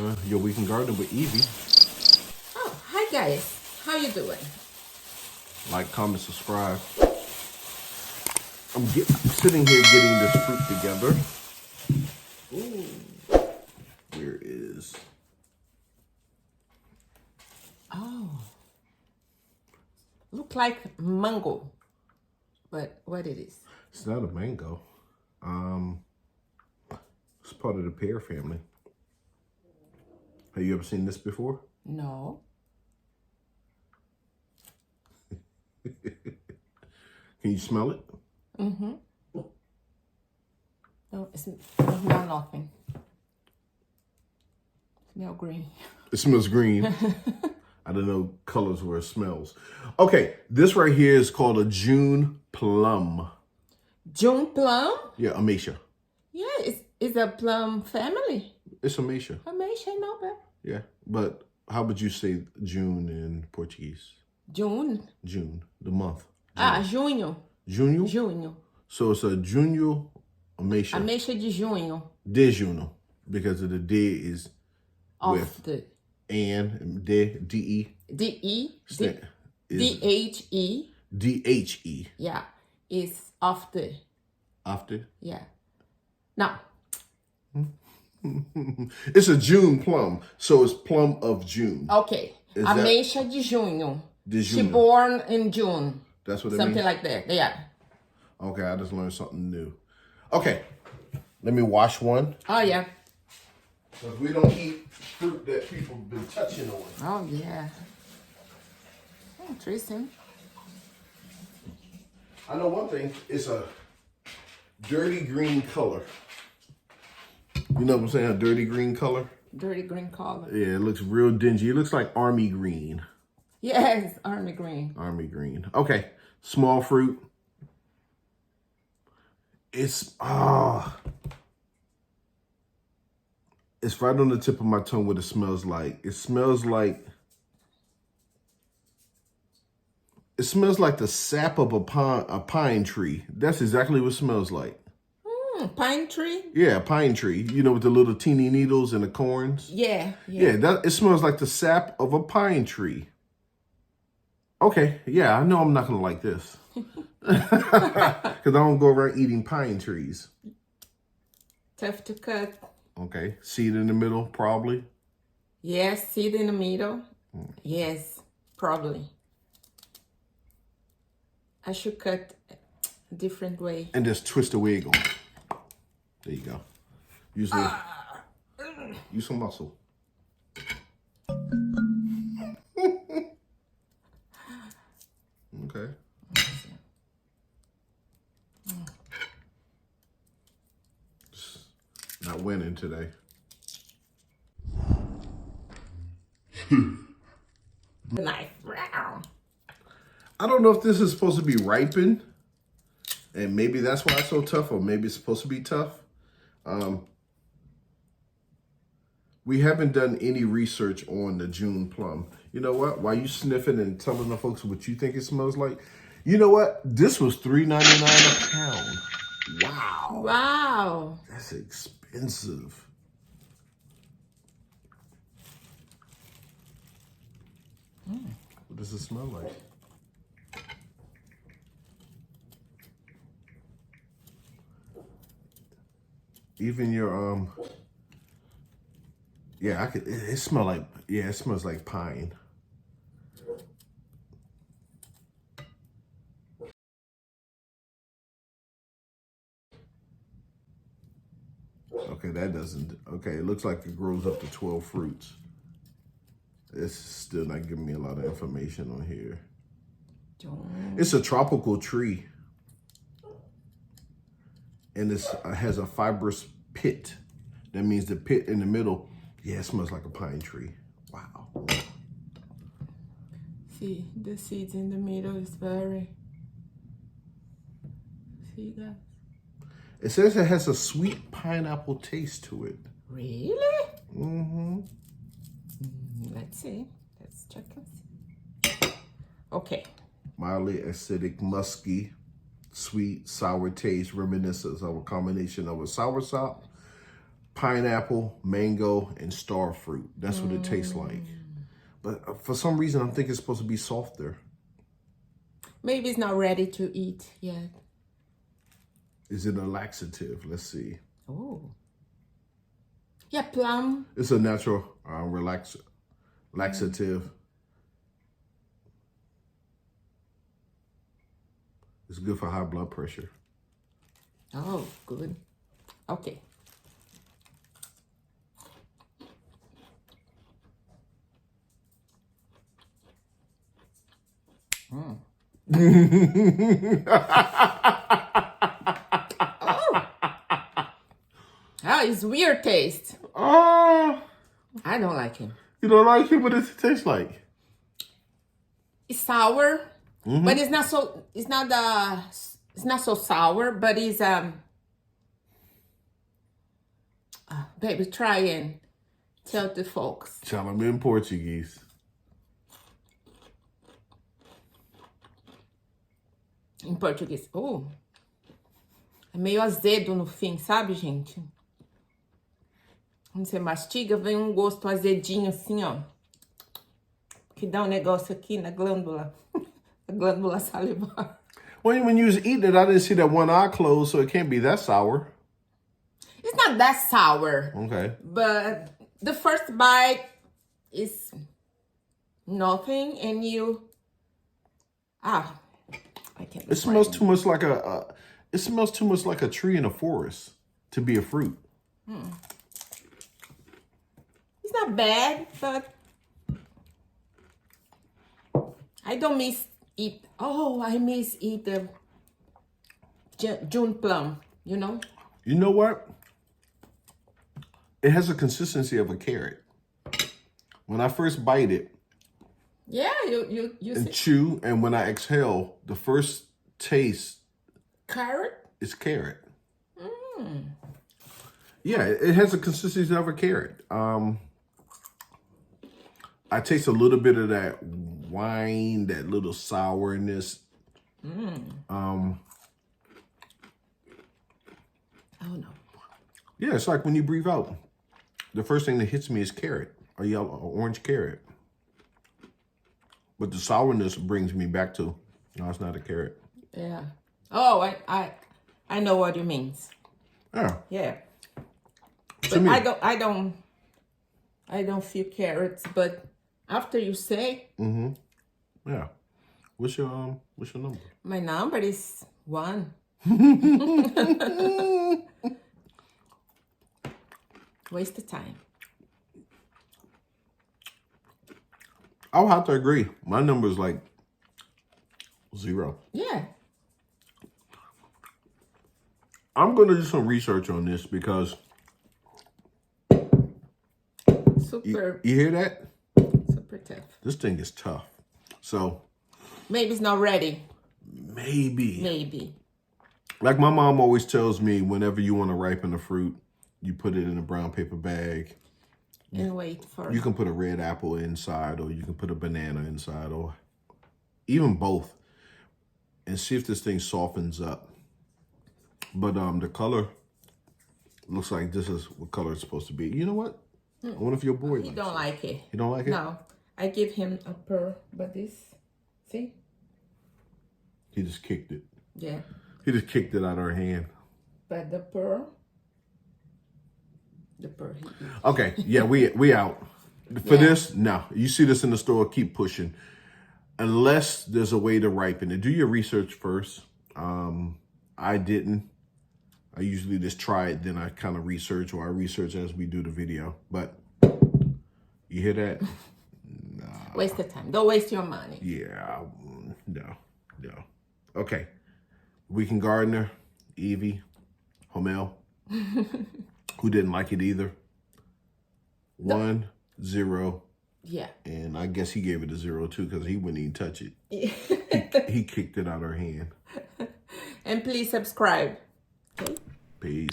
Your Weekend Gardener with Evie. Oh, hi guys. How you doing? Like, comment, subscribe. I'm sitting here getting this fruit together. Ooh. Where is? Oh. Look like mango. But what it is? It's not a mango. It's part of the pear family. Have you ever seen this before? No. Can you smell it? Mm-hmm. No, it smell nothing. Smell green. It smells green. I don't know colors where it smells. Okay, this right here is called a June plum. June plum? Yeah, Amacia. Yeah, it's a plum family. It's Amacia. Amacia, I know that. Yeah, but how would you say June in Portuguese? June. June, the month. June. Ah, junho. Junho? Junho. So it's a Junho Amacia. Ameixa de junho. De Juno, because of the de is Of with the de, D-E. D-E. Is D-H-E. D-H-E. Yeah, is of the. After? Yeah. Now. It's a June plum, so it's plum of June. Okay. Is Ameixa de junho. De She Juno. born in June. That's what it Something means? like that. Yeah. Okay, I just learned something new. Okay, let me wash one. Oh, yeah. Because we don't eat fruit that people have been touching on. Oh, yeah. Interesting. I know one thing, it's a dirty green color. You know what I'm saying, a dirty green color? Dirty green color. Yeah, it looks real dingy. It looks like army green. Yes, army green. Army green. Okay, small fruit. It's it's right on the tip of my tongue what it smells like. It smells like the sap of a pine tree. That's exactly what it smells like. Pine tree? Yeah, pine tree. You know, with the little teeny needles and the corns. Yeah. Yeah, it smells like the sap of a pine tree. Okay, yeah, I know I'm not gonna like this. Because I don't go around eating pine trees. Tough to cut. Okay, seed in the middle, probably. Yes, seed in the middle. Yes, probably. I should cut a different way. And just twist the wig on. There you go. Use some muscle. Okay. Not winning today. The knife. I don't know if this is supposed to be ripened, and maybe that's why it's so tough, or maybe it's supposed to be tough. We haven't done any research on the June plum. You know what? While you sniffing and telling the folks what you think it smells like, you know what? This was $3.99 a pound. Wow. Wow. That's expensive. What does it smell like? Even your yeah, I could. It smells like, yeah, it smells like pine. Okay, that doesn't. Okay, it looks like it grows up to 12 fruits. It's still not giving me a lot of information on here. It's a tropical tree. And it has a fibrous pit. That means the pit in the middle, yeah, it smells like a pine tree. Wow. See, the seeds in the middle is very... See that? It says it has a sweet pineapple taste to it. Really? Mm-hmm. Let's see. Let's check and see. Okay. Mildly acidic, musky, sweet, sour taste, reminiscent of a combination of a soursop, pineapple, mango, and star fruit. That's what it tastes like. But for some reason, I'm thinking it's supposed to be softer. Maybe it's not ready to eat yet. Is it a laxative? Let's see. Oh. Yeah, plum. It's a natural laxative. It's good for high blood pressure. Oh, good. Okay. Oh. Oh, it's weird taste. Oh, I don't like it. you don't like it? What does it taste like? It's sour, but it's not so. It's not so sour, but it's baby, try and tell the folks. Tell them in Portuguese. Em português. Oh, é meio azedo no fim, sabe, gente? Quando você mastiga, vem um gosto azedinho assim, ó. Que dá um negócio aqui na glândula. A glândula salivar. When you was eating it, I didn't see that one eye closed, so it can't be that sour. It's not that sour. Okay. But the first bite is nothing, and you... I can't. It smells too much like it smells too much like a tree in a forest to be a fruit. It's not bad, but I don't miss eat. Oh, I miss eat the June plum. You know. You know what? It has a consistency of a carrot. When I first bite it, yeah, you and see chew, and when I exhale, the first taste carrot. is carrot. Yeah, it has a consistency of a carrot. I taste a little bit of that wine, that little sourness. Oh no. Yeah, it's like when you breathe out, the first thing that hits me is carrot, a yellow, orange carrot. But the sourness brings me back to, no, it's not a carrot. Yeah. Oh, I know what you mean. Yeah. Yeah. To But me. I don't feel carrots, but after you say, Yeah. What's your number? my number is 1. Waste of time. I'll have to agree. My number is like 0. Yeah. I'm going to do some research on this because Super, you hear that? super tough. This thing is tough. So Maybe it's not ready. maybe. Maybe. Like my mom always tells me, whenever you want to ripen a fruit, you put it in a brown paper bag. And wait for You can put a red apple inside, or you can put a banana inside, or even both, and see if this thing softens up. But the color looks like this is what color it's supposed to be. You know what? I wonder if your boy He likes don't it. like it. You don't like it? No. I give him a pearl, but this, see? He just kicked it. Yeah. He just kicked it out of her hand. But the pearl he eats. Okay, yeah, we out. For this, no. You see this in the store, keep pushing. Unless there's a way to ripen it. Do your research first. I didn't. I usually just try it, then I kind of research, or I research as we do the video. But you hear that? Waste of time. Don't waste your money. Yeah, no. Okay. Weekend Gardener, Evie, Homel, who didn't like it either. 1, 0. Yeah. And I guess he gave it a 0 too, because he wouldn't even touch it. He kicked it out of her hand. And please subscribe. Okay? Peace.